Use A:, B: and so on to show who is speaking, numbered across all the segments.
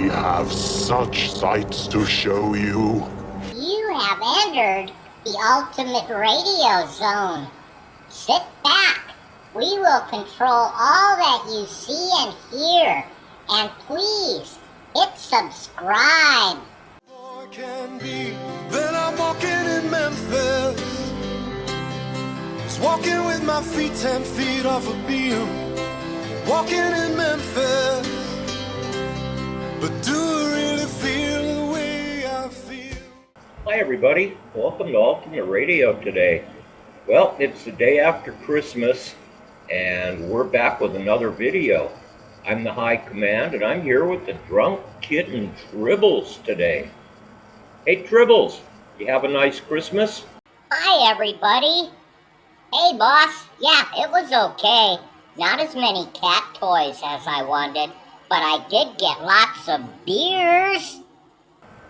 A: We have such sights to show you.
B: You have entered the ultimate radio zone. Sit back. We will control all that you see and hear. And please, hit subscribe.
C: Boy can be, then I'm walking in Memphis. Just walking with my feet 10 feet off a beam. Walking in Memphis. But do I really feel the way I feel?
D: Hi everybody, welcome to Ultimate Radio today. Well, it's the day after Christmas and we're back with another video. I'm the High Command and I'm here with the drunk kitten Tribbles today. Hey Tribbles, you have a nice Christmas?
B: Hi, everybody. Hey, boss. Yeah, it was okay. Not as many cat toys as I wanted, but I did get lots of beers.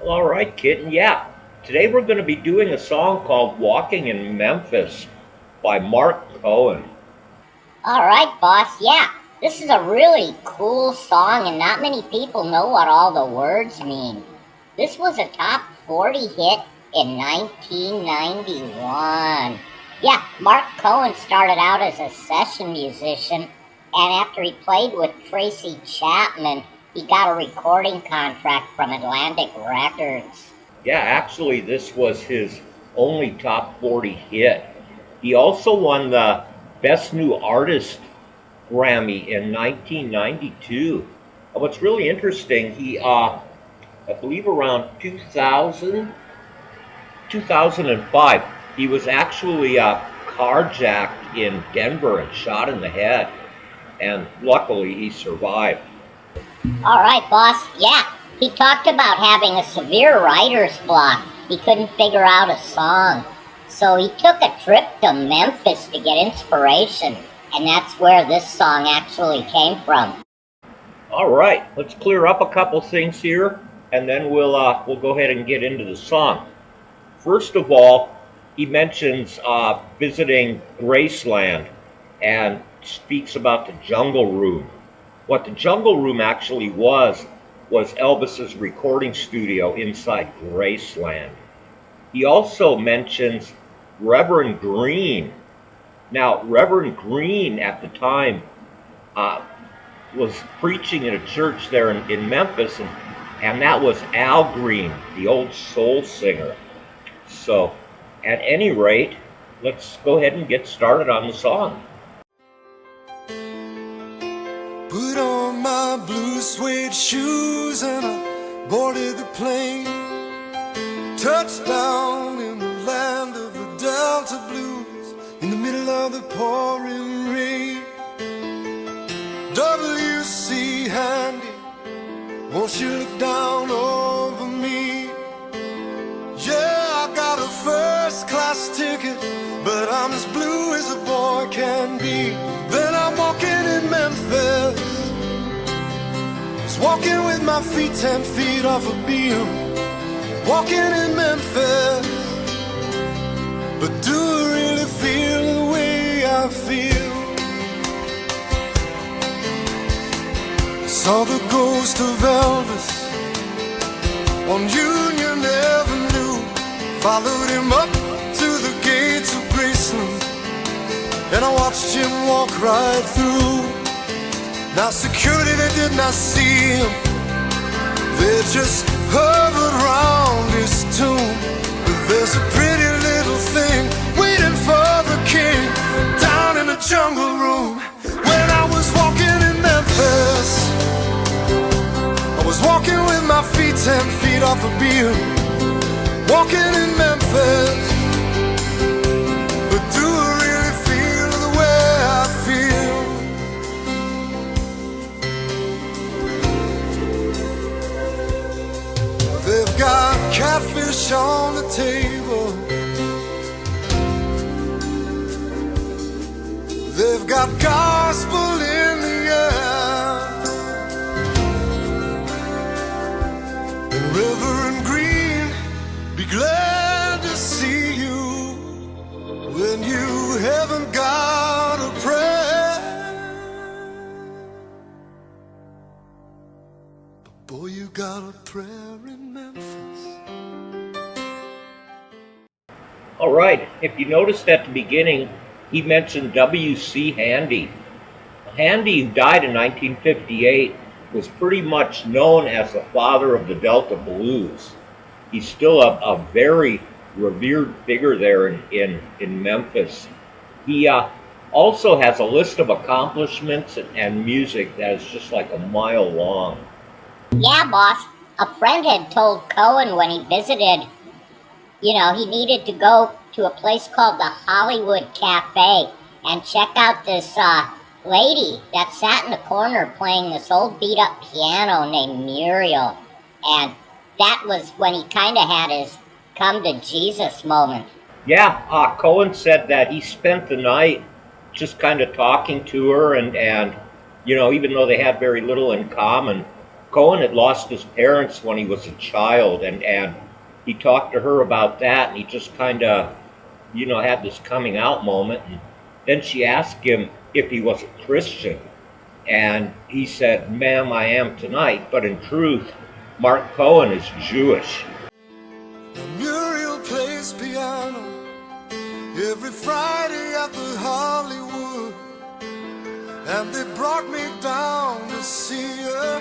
D: Well, alright kitten, yeah. Today we're going to be doing a song called Walking in Memphis by Marc Cohn.
B: Alright, boss. Yeah, this is a really cool song, and not many people know what all the words mean. This was a top 40 hit in 1991. Yeah, Marc Cohn started out as a session musician, and after he played with Tracy Chapman, he got a recording contract from Atlantic Records.
D: Yeah, actually this was his only top 40 hit. He also won the Best New Artist Grammy in 1992. And what's really interesting, he, I believe around 2005, he was actually carjacked in Denver and shot in the head. And luckily he survived.
B: Alright, boss. Yeah, he talked about having a severe writer's block. He couldn't figure out a song. So he took a trip to Memphis to get inspiration. And that's where this song actually came from.
D: Alright, let's clear up a couple things here, and then we'll go ahead and get into the song. First of all, he mentions visiting Graceland and speaks about the Jungle Room. What the Jungle Room actually was Elvis's recording studio inside Graceland. He also mentions Reverend Green. Now, Reverend Green at the time was preaching in a church there in Memphis, and that was Al Green, the old soul singer. So, at any rate, let's go ahead and get started on the song.
C: Put on my blue suede shoes and I boarded the plane. Touchdown in the land of the Delta Blues, in the middle of the pouring rain. W.C. Handy, won't you look down over me? Yeah, I got a first-class ticket, but I'm as blue as a boy can be. Then I'm walking in Memphis, just walking with my feet 10 feet off a beam. Walking in Memphis, but do I really feel the way I feel? Saw the ghost of Elvis on Union Avenue, followed him up to the gates of Graceland, and I watched him walk right through. Now security, they did not see him, they just hovered round his tomb. But there's a pretty little thing waiting for the king down in the jungle room. When I was walking in Memphis, I was walking with my feet 10 feet off a beam. Walking in Memphis, but do I really feel the way I feel? They've got catfish on the table, they've got gospel in the air, and Reverend Green, be glad to see you when you haven't got a prayer. But boy, you got a prayer in Memphis.
D: All right, if you noticed at the beginning, he mentioned W.C. Handy. Handy, who died in 1958, was pretty much known as the father of the Delta blues. He's still a very revered figure there in Memphis. He also has a list of accomplishments and music that is just like a mile long.
B: Yeah, boss. A friend had told Cohen when he visited, he needed to go to a place called the Hollywood Cafe and check out this lady that sat in the corner playing this old beat-up piano named Muriel. And that was when he kind of had his come-to-Jesus moment.
D: Yeah, Cohen said that he spent the night just kind of talking to her, and even though they had very little in common, Cohen had lost his parents when he was a child, and he talked to her about that, and he just kind of, had this coming out moment. And then she asked him if he was a Christian, and he said, "Ma'am, I am tonight, but in truth, Marc Cohn is Jewish."
C: Muriel plays piano every Friday at the Hollywood, and they brought me down to see her,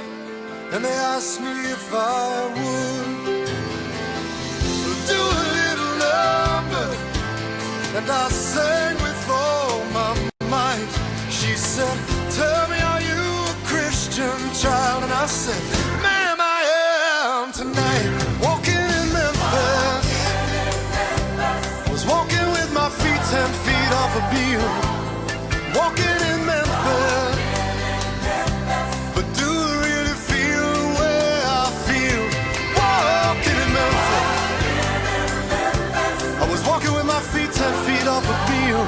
C: and they asked me if I would do a little number, and I sang with all my might. She said, "Tell me, are you a Christian child?" And I said, "Ma'am, I am tonight." Walking in Memphis, was walking with my feet 10 feet off a beam. Walking in Memphis, but do I really feel the way I feel? Walking in Memphis, I was walking with my feet 10 feet off a beam.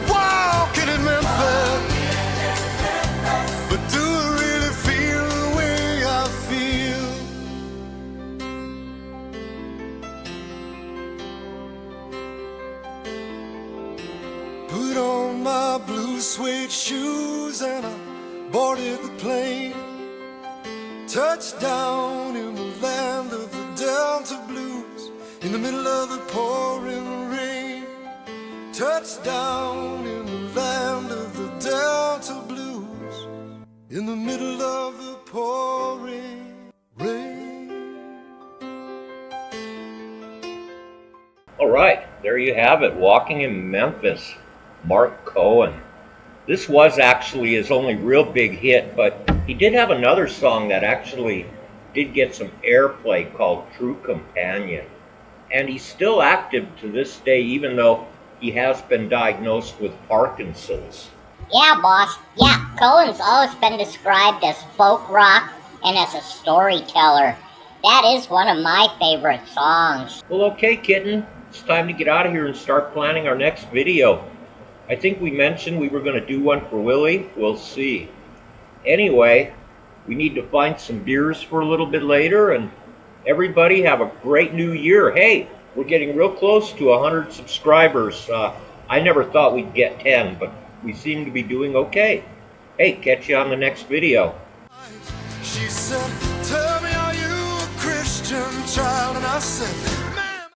C: Walking in Memphis, but do I really feel the way I feel? Put on my blue suede shoes and I boarded the plane. Touchdown in the land of the Delta blues, in the middle of the pouring rain. Touchdown in the land of the Delta blues, in the middle of the pouring rain.
D: All right, there you have it, Walking in Memphis, Marc Cohn. This was actually his only real big hit, but he did have another song that actually did get some airplay called True Companion. And he's still active to this day, even though he has been diagnosed with Parkinson's.
B: Yeah, boss. Yeah, Cohen's always been described as folk rock and as a storyteller. That is one of my favorite songs.
D: Well, okay, Kitten, it's time to get out of here and start planning our next video. I think we mentioned we were going to do one for Willie. We'll see. Anyway, we need to find some beers for a little bit later, and everybody have a great new year. Hey, we're getting real close to 100 subscribers. I never thought we'd get 10, but we seem to be doing okay. Hey, catch you on the next video.
C: She said, "Tell me, are you a Christian child?" And I said,